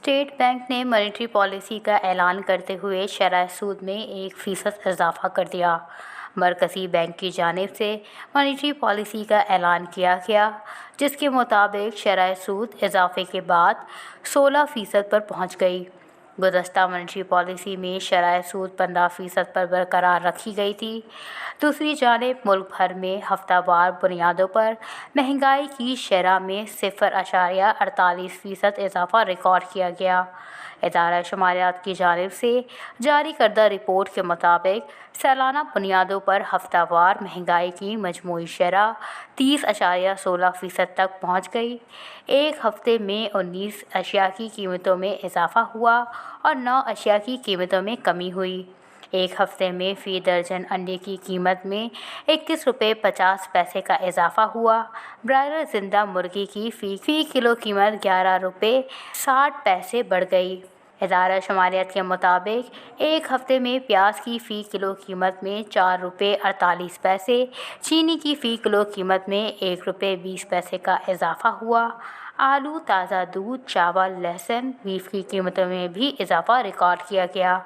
State bank نے monetary policy کا اعلان کرتے ہوئے شرح سود میں 1% اضافہ کر دیا۔ مرکزی بینک کی جانب سے مانیٹری پالیسی کا اعلان کیا گیا، جس کے مطابق شرح سود اضافے کے بعد 16% پر پہنچ گئی۔ گزشتہ مانیٹری پالیسی میں شرح سود 15% پر برقرار رکھی گئی تھی۔ دوسری جانب ملک بھر میں ہفتہ وار بنیادوں پر مہنگائی کی شرح میں 0.48% اضافہ ریکارڈ کیا گیا۔ ادارہ شماریات کی جانب سے جاری کردہ رپورٹ کے مطابق سالانہ بنیادوں پر ہفتہ وار مہنگائی کی مجموعی شرح 30.16% تک پہنچ گئی۔ ایک ہفتے میں 19 اشیاء کی قیمتوں میں اضافہ ہوا اور 9 اشیاء کی قیمتوں میں کمی ہوئی۔ ایک ہفتے میں فی درجن انڈے کی قیمت میں 21.50 کا اضافہ ہوا۔ برائلر زندہ مرغی کی فی کلو قیمت 11.60 بڑھ گئی۔ ادارہ شماریات کے مطابق ایک ہفتے میں پیاز کی فی کلو قیمت میں 4.48، چینی کی فی کلو قیمت میں 1.20 کا اضافہ ہوا۔ آلو، تازہ دودھ، چاول، لہسن، بیف کی قیمتوں میں بھی اضافہ ریکارڈ کیا گیا۔